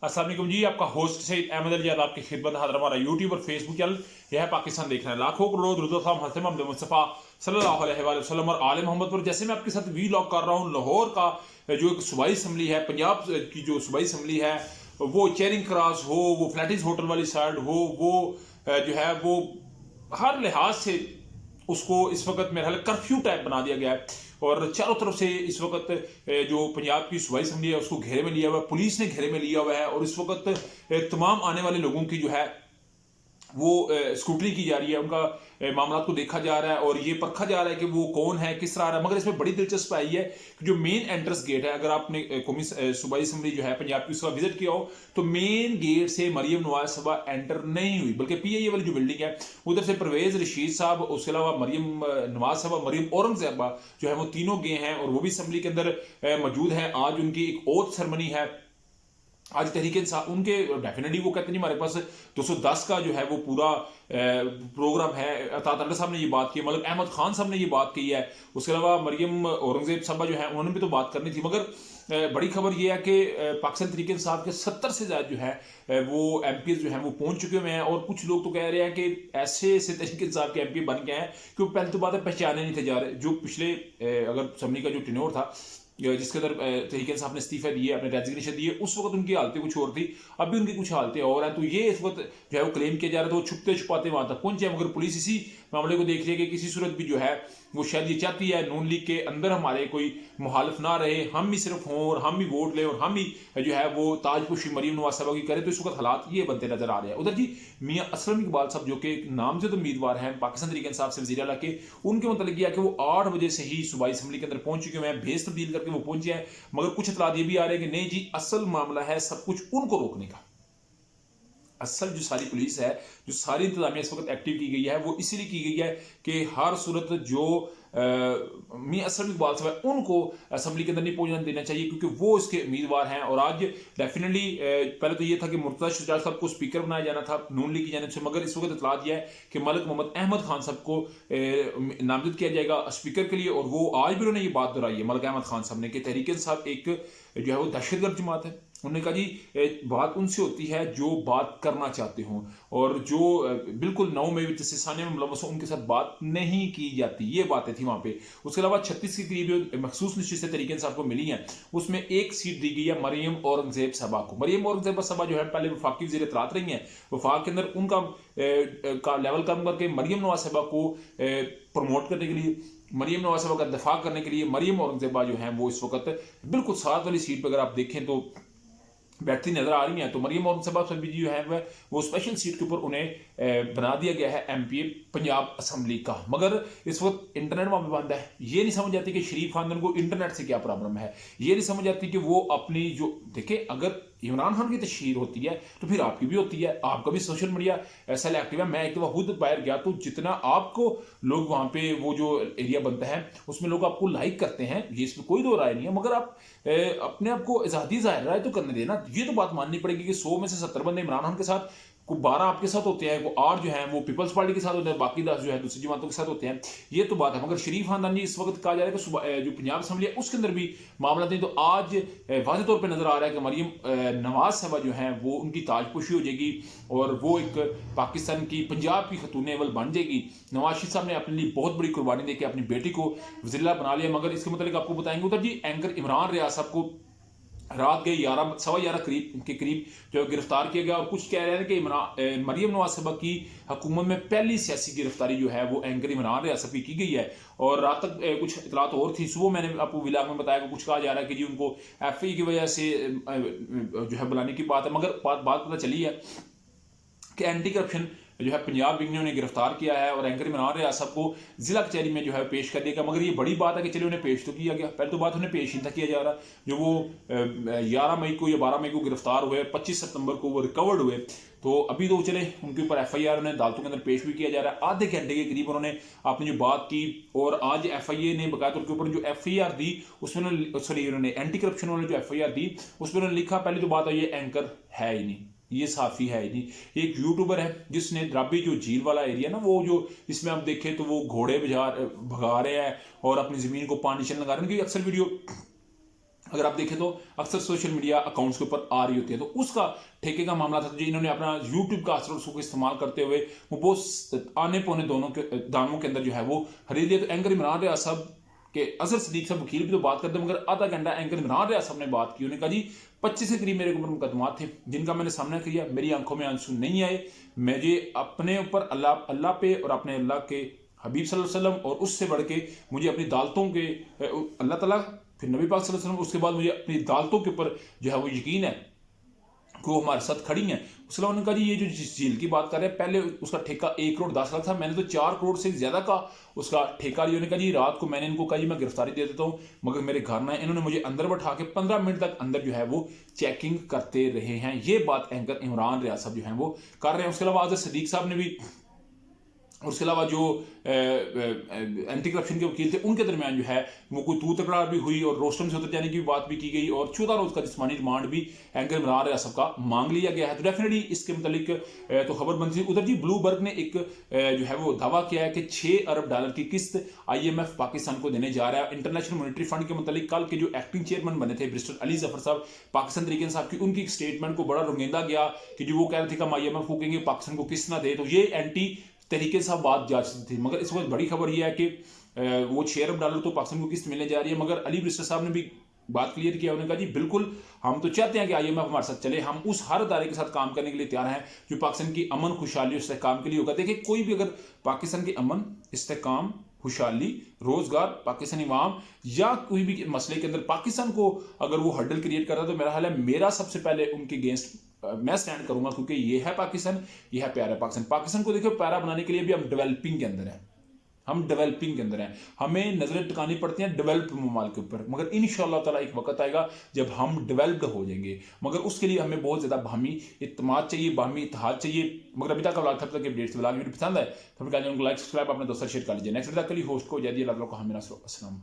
अस्सलाम वालेकुम जी, आपका होस्ट सईद अहमद अली आपकी खिदमत हाजिर। हमारा यूट्यूब और फेसबुक चैनल यह है पाकिस्तान देख रहे हैं लाखों करोड़ रुदुल हसन मोहम्मद मुस्तफ़ा सल्लल्लाहु अलैहि वसल्लम और आले मोहम्मद पर। जैसे मैं आपके साथ वीलॉग कर रहा हूँ लाहौर का जो एक सूबाई असम्बली है, पंजाब की जो सूबाई असम्बली है, वो चेरिंग क्रॉस हो, वो फ्लैटिस होटल वाली साइड हो, वो जो है वो हर लिहाज से उसको इस वक्त मेरा ख्याल कर्फ्यू टाइप बना दिया गया है। और चारों तरफ से इस वक्त जो पंजाब की सूबाई असम्बली है उसको घेरे में लिया हुआ है, पुलिस ने घेरे में लिया हुआ है। और इस वक्त तमाम आने वाले लोगों की जो है वो स्क्रूटनी की जा रही है, उनका मामला को देखा जा रहा है और ये परखा जा रहा है कि वो कौन है, किस तरह आ रहा है। मगर इसमें बड़ी दिलचस्प आई है कि जो मेन एंट्रेंस गेट है, अगर आपने कौमी सूबाई असम्बली जो है पंजाब की उसका विजिट किया हो तो मेन गेट से मरियम नवाज साहबा एंटर नहीं हुई, बल्कि पीआईए वाली जो बिल्डिंग है उधर से परवेज रशीद साहब, उसके अलावा मरियम नवाज साहबा, मरियम औरंगजेबा जो है वो तीनों गए हैं और वो भी असम्बली के अंदर मौजूद हैं। आज उनकी एक ओथ सेरेमनी है। आज तहरीक इंसाफ उनके डेफिनेटली वो कहते नहीं हमारे पास 210 का जो है वो पूरा प्रोग्राम है। अता साहब ने ये बात की, मतलब अहमद खान साहब ने ये बात की है, उसके अलावा मरियम औरंगजेब साहबा जो है उन्होंने भी तो बात करनी थी। मगर बड़ी खबर ये है कि पाकिस्तान तहरीक इंसाफ के 70 से ज़्यादा जो है वो एमपी जो है वो पहुंच चुके हुए हैं। और कुछ लोग तो कह रहे हैं कि ऐसे ऐसे तहरीक इंसाफ के एमपी बन गए हैं कि पहले तो बात है पहचाने नहीं थे जा रहे। जो पिछले अगर असम्बली का जो टेन्योर था जिसके अंदर तहरीक इंसाफ ने इस्तीफा दिए, अपने रेजिग्नेशन दिए, उस वक्त उनकी हालतें कुछ और थी, अभी उनकी कुछ हालतें और हैं। तो ये इस वक्त जो है वो क्लेम किया जा रहा था वो छुपते छुपाते वहां तक पहुंचे। मगर पुलिस इसी मामले को देख रही है कि किसी सूरत भी जो है वो शायद ये चाहती है नून लीग के अंदर हमारे कोई मुखालिफ ना रहे, हम ही सिर्फ हों और हम ही वोट लें और हम ही जो है वो ताजपोशी मरियम नवाज साहबा की करें। तो इस वक्त हालात ये बनते नजर आ रहे हैं। उधर जी मियाँ असलम इकबाल साहब जो कि नामजद उम्मीदवार हैं पाकिस्तान तहरीक इंसाफ से वज़ीर आला के, उनके मतलब यह है कि वो 8 बजे से ही सूबाई असम्बली के अंदर पहुंच चुके हैं, भेज तब्दील करके वो पहुंचे हैं। मगर कुछ इतलात ये भी आ रहे हैं कि नहीं जी, असल मामला है सब कुछ उनको रोकने का। असल जो सारी पुलिस है, जो सारी इंतजामिया इस वक्त एक्टिव की गई है, वो इसीलिए की गई है कि हर सूरत जो मियां असलम इकबाल साहब है उनको असम्बली के अंदर नहीं पहुंचने देना चाहिए, क्योंकि वो इसके उम्मीदवार हैं। और आज डेफिनेटली पहले तो ये था कि मुर्तज़ा शुजात साहब को स्पीकर बनाया जाना था नून लीग की जानिब से, मगर इस वक्त इतलात यह है कि मलिक मोहम्मद अहमद खान साहब को नामजद किया जाएगा स्पीकर के लिए। और वो आज भी उन्होंने ये बात दोहराई है मलिक अहमद खान साहब ने कि तहरीक इंसाफ एक जो है वो दहशतगर्द जमात है। उन्होंने कहा जी बात उनसे होती है जो बात करना चाहते हों, और जो बिल्कुल नौ में सानिया में मुलव्वस हो उनके साथ बात नहीं की जाती। ये बातें थी वहाँ पे। उसके अलावा 36 के करीब जो मखसूस नशिस्तें तहरीक इंसाफ को मिली हैं उसमें एक सीट दी गई है मरियम औरंगजेब साहबा को। मरियम औरंगजेब साहबा जो है पहले वफाकी वज़ीर इत्तलात रही हैं, वफाक के अंदर उनका का लेवल कम करके मरियम नवाज साहबा को प्रमोट करने के लिए, मरियम नवाज साहबा का दफा करने के लिए मरियम औरंगजेबा जो है वो इस वक्त बिल्कुल साथ वाली सीट पर अगर आप देखें तो बैठती नजर आ रही हैं। तो मरियम औरंगजेबा साहब जो है वो स्पेशल सीट के ऊपर उन्हें बना दिया गया है एमपी पंजाब असम्बली का। मगर इस वक्त इंटरनेट वहां पर बंद है। ये नहीं समझ आती कि शरीफ खानदान को इंटरनेट से क्या प्रॉब्लम है। ये नहीं समझ आती कि वो अपनी जो देखे, अगर इमरान खान की तशहीर होती है तो फिर आपकी भी होती है, आपका भी सोशल मीडिया ऐसा एक्टिव है। मैं एक दफा खुद बाहर गया तो जितना आपको लोग वहां पे वो जो एरिया बनता है उसमें लोग आपको लाइक करते हैं, ये इसमें कोई दो राय नहीं है। मगर आप अपने आप को आजादी जाहिर राय तो करने देना। ये तो बात माननी पड़ेगी कि 100 में से 70 बंदे इमरान खान के साथ, को 12 आपके साथ होते हैं, वो 8 जो है वो पीपल्स पार्टी के साथ होते हैं, बाकी 10 जो है दूसरी जमातों के साथ होते हैं। ये तो बात है। मगर शरीफ खानदान जी इस वक्त कहा जा रहा है कि जो पंजाब असम्बली है उसके अंदर भी मामला नहीं। तो आज वाज़ेह तौर पर नजर आ रहा है कि मरियम नवाज साहबा जो है वो उनकी ताजपोशी हो जाएगी और वो एक पाकिस्तान की पंजाब की खतून अव्वल बन जाएगी। नवाज शरीफ साहब ने अपने लिए बहुत बड़ी कुर्बानी देकर अपनी बेटी को वज़ीर बना लिया। मगर इसके मतलब आपको बताएंगे उधर जी एंकर इमरान रियाज साहब को रात गए 11 करीब के करीब जो गिरफ्तार किया गया। और कुछ कह रहे हैं कि मरियम नवाज साहबा की हुकूमत में पहली सियासी गिरफ्तारी जो है वो एंकर इमरान रियाज साहब की गई है। और रात तक कुछ इतलात और थी। सुबह मैंने आपको विलाग में बताया कि कुछ कहा जा रहा है कि जी उनको एफआई की वजह से जो है बुलाने की बात है। मगर बात पता चली है कि एंटी करप्शन जो है पंजाब विंग ने उन्हें गिरफ्तार किया है और एंकर इमरान रियाज साहब को जिला कचहरी में जो है पेश कर दिया गया। मगर ये बड़ी बात है कि चलिए उन्हें पेश तो किया गया, पहले तो बात उन्हें पेश ही था किया जा रहा। जो वो 11 मई को या 12 मई को गिरफ्तार हुए, 25 सितंबर को वो रिकवर्ड हुए, तो अभी तो चले उनके ऊपर एफआईआर उन्हें अदालतों के अंदर पेश भी किया जा रहा है। आधे घंटे के करीब उन्होंने अपनी जो बात की। और आज एफआईए ने बकायदा उनके ऊपर जो एफआईआर दी उसमें उन्होंने एंटी करप्शन वाले जो एफआईआर दी उसमें उन्होंने लिखा, पहले तो बात है ये एंकर है ही नहीं, ये साफी है ही नहीं। एक यूट्यूबर है जिसने द्राबी जो झील वाला एरिया ना, वो जो इसमें आप देखें तो वो घोड़े भगा रहे हैं और अपनी जमीन को पानी चलने लगा रहे हैं। क्योंकि अक्सर वीडियो अगर आप देखें तो अक्सर सोशल मीडिया अकाउंट्स के ऊपर आ रही होती है, तो उसका ठेके का मामला था जो इन्होंने अपना यूट्यूब का असर उसको इस्तेमाल करते हुए वो बहुत आने पौने दोनों के दामों के अंदर जो है वो खरीद लिया। तो एंकर इमरान रियाज साहब के अजहर सदीक साहब वकील भी तो बात करते हैं, मगर आधा घंटा एंकर इमरान रियाज साहब ने बात की। उन्होंने कहा जी 25 के करीब मेरे ऊपर मुकदमात थे जिनका मैंने सामना किया, मेरी आंखों में आंसू नहीं आए, मुझे अपने ऊपर अल्लाह पे और अपने अल्लाह के हबीब सल्लल्लाहु अलैहि वसल्लम और उससे बढ़ के मुझे अपनी दालतों के अल्लाह ताला फिर नबी पाक सल्लल्लाहु अलैहि वसल्लम, उसके बाद मुझे अपनी दालतों के ऊपर जो है वो यकीन है कि वो हमारे साथ खड़ी हैं। उसके अलावा उन्होंने कहा जी ये जो जिस झील की बात कर रहे हैं पहले उसका ठेका 1 करोड़ 10 लाख था, मैंने तो 4 करोड़ से ज़्यादा का उसका ठेका लिया। उन्होंने कहा जी रात को मैंने इनको कहा जी मैं गिरफ्तारी दे देता हूँ, मगर मेरे घर में इन्होंने मुझे अंदर बैठा के 15 मिनट तक अंदर जो है वो चेकिंग करते रहे हैं। ये बात एंकर इमरान रियाज साहब जो है वो कर रहे हैं। उसके अलावा अजहर सदीक साहब ने भी, उसके अलावा जो एंटी करप्शन के वकील थे उनके दरमियान जो है वो कोई तू तकरार भी हुई और रोस्टम से उतर जाने की बात भी की गई और 14 रोज का जिस्मानी रिमांड भी एंकर इमरान रियाज साहब का मांग लिया गया है। तो डेफिनेटली इसके मुतालिक तो खबर बनती है। उधर जी ब्लूबर्ग ने एक जो है वो दावा किया है कि 6 अरब डॉलर की किस्त IMF पाकिस्तान को देने जा रहा है। इंटरनेशनल मॉनेटरी फंड के मुतालिक कल के जो एक्टिंग चेयरमैन बने थे बैरिस्टर अली जफर साहब पाकिस्तान तरीके साहब की, उनकी एक स्टेटमेंट को बड़ा रुंगेंदा गया कि जो वो कह रहे थे कि हम IMF को कहेंगे पाकिस्तान को किस्त ना दे, तो ये एंटी तरीके से बात जा सकती थी। मगर इस वक्त बड़ी खबर यह है कि वो 6 अरब डॉलर तो पाकिस्तान को किस्त मिलने जा रही है। मगर अली बैरिस्टर साहब ने भी बात क्लियर किया, उन्होंने कहा जी बिल्कुल हम तो चाहते हैं कि IMF हमारे साथ चले, हम उस हर इदारे के साथ काम करने के लिए तैयार हैं जो पाकिस्तान की अमन खुशहाली और इस्तेहकाम के लिए होगा। देखिए कोई भी अगर पाकिस्तान के अमन इस्तेहकाम खुशहाली रोजगार पाकिस्तानी अवाम या कोई भी मसले के अंदर पाकिस्तान को अगर वो हर्डल क्रिएट कर रहा है तो मेरा ख्याल है मेरा सबसे पहले उनके अगेंस्ट मैं स्टैंड करूंगा, क्योंकि ये है पाकिस्तान, ये है प्यारा पाकिस्तान। पाकिस्तान को देखो प्यारा बनाने के लिए भी हम डेवलपिंग के अंदर हैं, हम डेवलपिंग के अंदर हैं, हमें नजरें टिकानी पड़ती हैं डेवलप्ड ममालिक के ऊपर। मगर इंशाअल्लाह ताला एक वक्त आएगा जब हम डेवलप्ड हो जाएंगे, मगर उसके लिए हमें बहुत ज्यादा बाहमी इत्तेमाद चाहिए, बाहमी इत्तेहाद चाहिए। मगर अभी तक व्लॉग तक अपडेट्स व्लॉग वीडियो पसंद है तो लाइक सब्सक्राइब अपने दोस्तों शेयर कर लीजिए। नेक्स्ट वीडियो के लिए होस्ट को जय दी अल्लाह को हमें अस्सलाम।